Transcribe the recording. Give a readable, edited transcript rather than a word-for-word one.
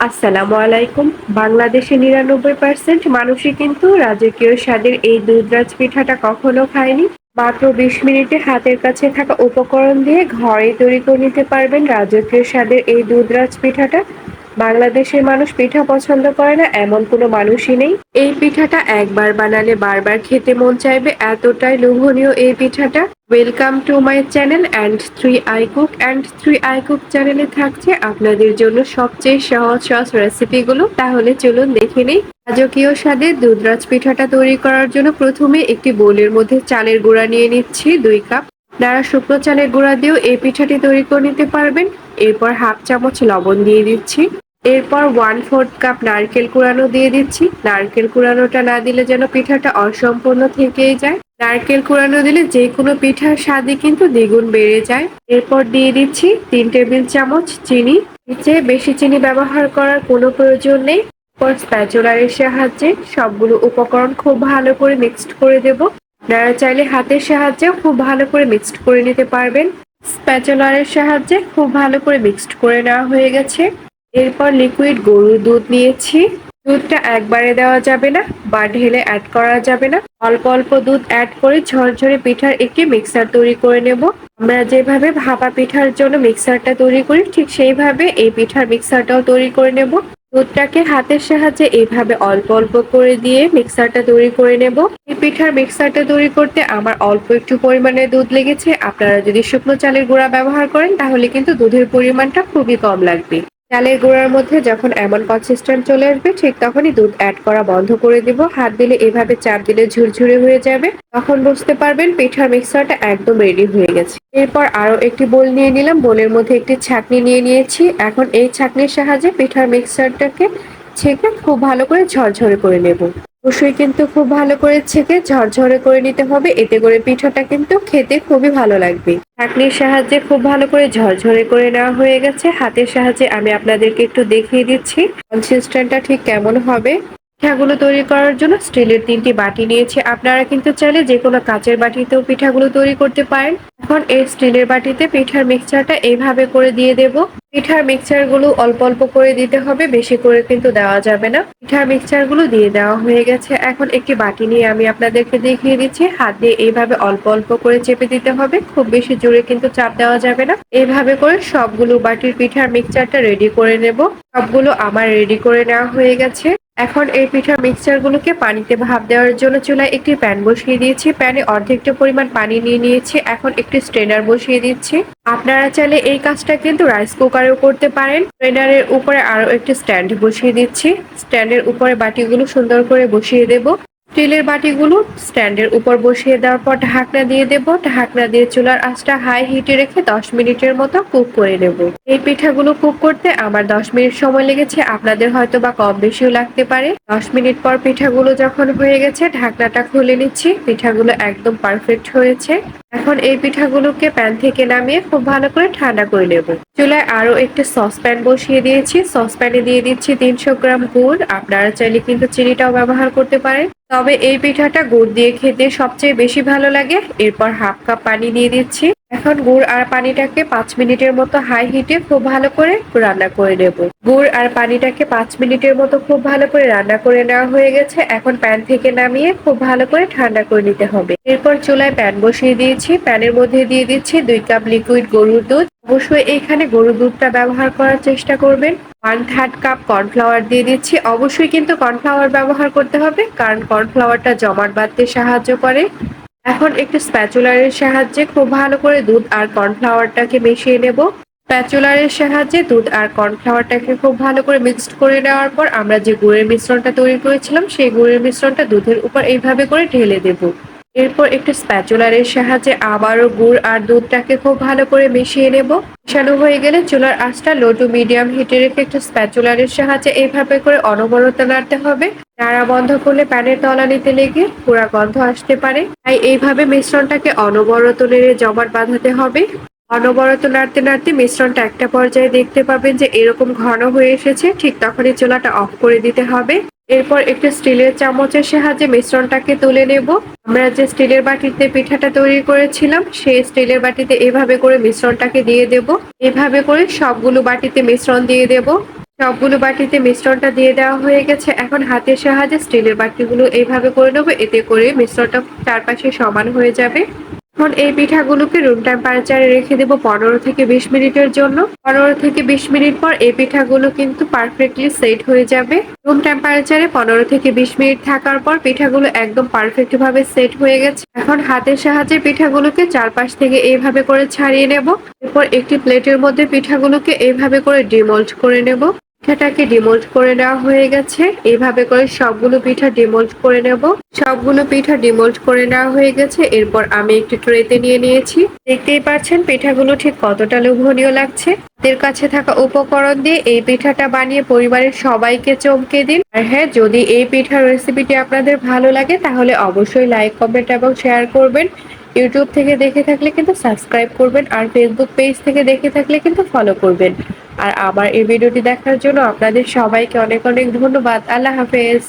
আসসালামু আলাইকুম। বাংলাদেশে ৯৯% মানুষই কিন্তু রাজকীয় স্বাদের এই দুধরাজ পিঠাটা কখনো খায়নি। মাত্র ২০ মিনিটে হাতের কাছে থাকা উপকরণ দিয়ে ঘরেই তৈরি করে নিতে পারবেন রাজকীয় স্বাদের এই দুধরাজ পিঠাটা। বাংলাদেশের মানুষ পিঠা পছন্দ করে না এমন কোনো মানুষই নেই। এই পিঠাটা একবার বানালে বারবার খেতে মন চাইবে, এতটাই লোভনীয় এই পিঠাটা। Welcome to my channel and three I cook চ্যানেলে থাকছে আপনাদের জন্য সবচেয়ে সহজ সহজ রেসিপিগুলো। তাহলে চলুন দেখে নেই। রাজকীয় স্বাদের দুধরাজ পিঠাটা তৈরি করার জন্য প্রথমে একটি বোলের মধ্যে চালের গুঁড়া নিয়ে নিচ্ছি 2 কাপ। আপনারা শুকনো চালের গুঁড়া দিয়েও এই পিঠাটি তৈরি করে নিতে পারবেন। এরপর হাফ চামচ লবণ দিয়ে দিচ্ছি। এরপর 1/4 কাপ নারকেল কুড়ানো দিয়ে দিচ্ছি। নারকেল কুড়ানোটা না দিলে যেন পিঠাটা অসম্পূর্ণ থেকেই যায়। নারকেল কুড়ানো দিলে যে কোনো পিঠার স্বাদই কিন্তু দ্বিগুণ বেড়ে যায়। এরপর দিয়ে দিচ্ছি 3 টেবিল চামচ চিনি। এর চেয়ে বেশি চিনি ব্যবহার করার কোনো প্রয়োজন নেই। এরপর স্প্যাচুলার এর সাহায্যে সবগুলো উপকরণ খুব ভালো করে মিক্সড করে দেব। আপনারা চাইলে হাতের সাহায্যেও খুব ভালো করে মিক্সড করে নিতে পারবেন। স্প্যাচুলার এর সাহায্যে খুব ভালো করে মিক্সড করে নেওয়া হয়ে গেছে। এরপর লিকুইড গরুর দুধ নিয়েছি। দুধটা একবারে দেওয়া যাবে না বা ঢেলে অ্যাড করা যাবে না। অল্প অল্প দুধ অ্যাড করে ঝরঝরে পিঠার একটি মিক্সার তৈরি করে নেব। আমরা যেভাবে ভাপা পিঠার জন্য মিক্সারটা তৈরি করি ঠিক সেইভাবে এই পিঠার মিক্সারটাও তৈরি করে নেব। দুধটাকে হাতের সাহায্যে এইভাবে অল্প অল্প করে দিয়ে মিক্সারটা তৈরি করে নেব। এই পিঠার মিক্সারটা তৈরি করতে আমার অল্প একটু পরিমাণে দুধ লেগেছে। আপনারা যদি শুকনো চালের গুঁড়া ব্যবহার করেন তাহলে কিন্তু দুধের পরিমাণটা খুবই কম লাগবে। চালের গুঁড়ার মধ্যে যখন এমন কনসিস্টেন্ট চলে আসবে ঠিক তখনই দুধ অ্যাড করা বন্ধ করে দিব। হাত দিলে এভাবে চাপ দিলে ঝুরঝুরে হয়ে যাবে। তখন বুঝতে পারবেন পিঠার মিক্সচারটা একদম রেডি হয়ে গেছে। এরপর আরো একটি বোল নিয়ে নিলাম। বোলের মধ্যে একটি ছাঁকনি নিয়ে নিয়েছি। এখন এই ছাঁকনির সাহায্যে পিঠার মিক্সচারটাকে ছেঁকে খুব ভালো করে ঝরঝরে করে নেব। অবশ্যই কিন্তু খুব ভালো করে ছেঁকে ঝরঝরে করে নিতে হবে, এতে করে পিঠাটা কিন্তু খেতে খুবই ভালো লাগবে। ছাঁকনির সাহায্যে খুব ভালো করে ঝরঝরে করে নেওয়া হয়ে গেছে। হাতের সাহায্যে আমি আপনাদেরকে একটু দেখিয়ে দিচ্ছি কনসিস্টেন্টটা ঠিক কেমন হবে। পিঠাগুলো তৈরি করার জন্য স্টিলের 3টি বাটি নিয়েছি। আপনারা কিন্তু চাইলে যে কোনো কাচের বাটিতেও পিঠাগুলো তৈরি করতে পারেন। এখন এই স্টিলের বাটিতে পিঠার মিক্সচারটা এইভাবে করে দিয়ে দেব। পিঠার মিক্সচার গুলো অল্প অল্প করে দিতে হবে, বেশি করে কিন্তু দেওয়া যাবে না। পিঠার মিক্সচার গুলো দিয়ে দেওয়া হয়ে গেছে। এখন একটি বাটি নিয়ে আমি আপনাদেরকে দেখিয়ে দিচ্ছি। হাত দিয়ে এইভাবে অল্প অল্প করে চেপে দিতে হবে, খুব বেশি জোরে কিন্তু চাপ দেওয়া যাবে না। এইভাবে করে সবগুলো বাটির পিঠার মিক্সচারটা রেডি করে নেব। সবগুলো আমার রেডি করে নেওয়া হয়ে গেছে। এখন এই পিঠার মিক্সচার গুলোকে পানিতে ভাপ দেওয়ার জন্য চুলায় একটি প্যান বসিয়ে দিয়েছি। প্যানে অর্ধেকটা পরিমাণ পানি নিয়ে নিয়েছি। এখন একটি স্ট্রেনার বসিয়ে দিচ্ছি। আপনারা চাইলে এই কাজটা কিন্তু রাইস কুকারেও করতে পারেন। স্ট্রেনারের উপরে আরো একটি স্ট্যান্ড বসিয়ে দিচ্ছি। স্ট্যান্ডের উপরে বাটিগুলো সুন্দর করে বসিয়ে দেব। স্টিলের বাটিগুলো স্ট্যান্ডের উপর বসিয়ে দেওয়ার পর ঢাকনা দিয়ে দেব। ঢাকনা দিয়ে চুলার আঁচটা হাই হিটে রেখে 10 মিনিটের মতো কুক করে নেব। এই পিঠাগুলো কুক করতে আমার 10 মিনিট সময় লেগেছে, আপনাদের হয়তো বা কম বেশিও লাগতে পারে। 10 মিনিট পর পিঠাগুলো যখন হয়ে গেছে ঢাকনাটা খুলে নিচ্ছি। পিঠাগুলো একদম পারফেক্ট হয়েছে। এখন এই পিঠাগুলোকে প্যান থেকে নামিয়ে খুব ভালো করে ঠান্ডা করে নেব। চুলায় আরো একটি সসপ্যান বসিয়ে দিয়েছি। সসপ্যানে দিয়ে দিচ্ছি 300 গ্রাম গুড়। আপনারা চাইলে কিন্তু চিনিটাও ব্যবহার করতে পারেন, তবে এই পিঠাটা গুড় দিয়ে খেতে সবচেয়ে বেশি ভালো লাগে। এরপর হাফ কাপ পানি দিয়ে দিচ্ছি। এখন গুড় আর পানিটাকে 5 মিনিটের মতো হাই হিটে খুব ভালো করে রান্না করে নেব। গুড় আর পানিটাকে 5 মিনিটের মতো খুব ভালো করে রান্না করে নেওয়া হয়ে গেছে। এখন প্যান থেকে নামিয়ে খুব ভালো করে ঠান্ডা করে নিতে হবে। এরপর চুলায় প্যান বসিয়ে দিয়েছি। প্যানের মধ্যে দিয়ে দিচ্ছি 2 কাপ লিকুইড গরুর দুধ। অবশ্যই এখানে গরুর দুধটা ব্যবহার করার চেষ্টা করবেন। 1/3 কাপ কর্নফ্লাওয়ার দিয়ে দিচ্ছি। অবশ্যই কিন্তু কর্নফ্লাওয়ার ব্যবহার করতে হবে, কারণ কর্নফ্লাওয়ারটা জমাট বাঁধতে সাহায্য করে। এখন একটু স্প্যাচুলারের সাহায্যে খুব ভালো করে দুধ আর কর্নফ্লাওয়ারটাকে মিশিয়ে নেব। স্প্যাচুলারের সাহায্যে দুধ আর কর্নফ্লাওয়ারটাকে খুব ভালো করে মিক্সড করে নেওয়ার পর আমরা যে গুড়ের মিশ্রণটা তৈরি করেছিলাম সেই গুড়ের মিশ্রণটা দুধের উপর এইভাবে করে ঢেলে দেব। এরপর একটু স্প্যাচুলারের সাহায্যে আবারও গুড় আর দুধটাকে খুব ভালো করে মিশিয়ে নেব। মেশানো হয়ে গেলে চুলার আঁচটা লো টু মিডিয়াম হিটে রেখে একটু স্প্যাচুলারের সাহায্যে এইভাবে করে অনবরত নাড়তে হবে। নাড়া বন্ধ করলে প্যানের তলানিতে লেগে পোড়া গন্ধ আসতে পারে, তাই এইভাবে মিশ্রণটাকে অনবরত নেড়ে জমাট বাঁধাতে হবে। অনবরত নাড়তে নাড়তে মিশ্রণটা একটা পর্যায়ে দেখতে পাবেন যে এরকম ঘন হয়ে এসেছে, ঠিক তখনই চুলাটা অফ করে দিতে হবে। এরপর একটু স্টিলের চামচের সাহায্যে মিশ্রণটাকে তুলে নেব। আমরা যে স্টিলের বাটিতে পিঠাটা তৈরি করেছিলাম সেই স্টিলের বাটিতে এভাবে করে মিশ্রণটাকে দিয়ে দেব। এভাবে করে সবগুলো বাটিতে মিশ্রণ দিয়ে দেব। সবগুলো বাটিতে মিশ্রণটা দিয়ে দেওয়া হয়ে গেছে। এখন হাতের সাহায্যে স্টিলের বাটিগুলো এইভাবে করে নেবো, এতে করে মিশ্রণটা চারপাশে সমান হয়ে যাবে। এখন এই পিঠাগুলোকে রুম টেম্পারেচারে রেখে দেবো 15 থেকে 20 মিনিটের জন্য। 15 থেকে 20 মিনিট পর এই পিঠাগুলো কিন্তু পারফেক্টলি সেট হয়ে যাবে। রুম টেম্পারেচারে 15 থেকে 20 মিনিট থাকার পর পিঠাগুলো একদম পারফেক্ট ভাবে সেট হয়ে গেছে। এখন হাতের সাহায্যে পিঠাগুলোকে চারপাশ থেকে এইভাবে করে ছাড়িয়ে নেব। এরপর একটি প্লেটের মধ্যে পিঠাগুলোকে এইভাবে করে ডিমোল্ড করে নেব। পিঠাটাকে ডিমোল্ড করে নেওয়া হয়ে গেছে। এইভাবে করে সবগুলো পিঠা ডিমোল্ড করে নেব। সবগুলো পিঠা ডিমোল্ড করে নেওয়া হয়ে গেছে। এরপর আমি একটি ট্রেতে নিয়ে নিয়েছি। দেখতেই পাচ্ছেন পিঠাগুলো ঠিক কতটা লোভনীয় লাগছে। হাতের কাছে থাকা উপকরণ দিয়ে এই পিঠাটা বানিয়ে পরিবারের সবাইকে চমকে দিন। আর হ্যাঁ, যদি এই পিঠার রেসিপিটি আপনাদের ভালো লাগে তাহলে অবশ্যই লাইক, কমেন্ট এবং শেয়ার করবেন। ইউটিউব থেকে দেখে থাকলে কিন্তু সাবস্ক্রাইব করবেন, আর ফেসবুক পেজ থেকে দেখে থাকলে কিন্তু ফলো করবেন। আর আমার এই ভিডিওটি দেখার জন্য আপনাদের সবাইকে অনেক অনেক ধন্যবাদ। আল্লাহ হাফেজ।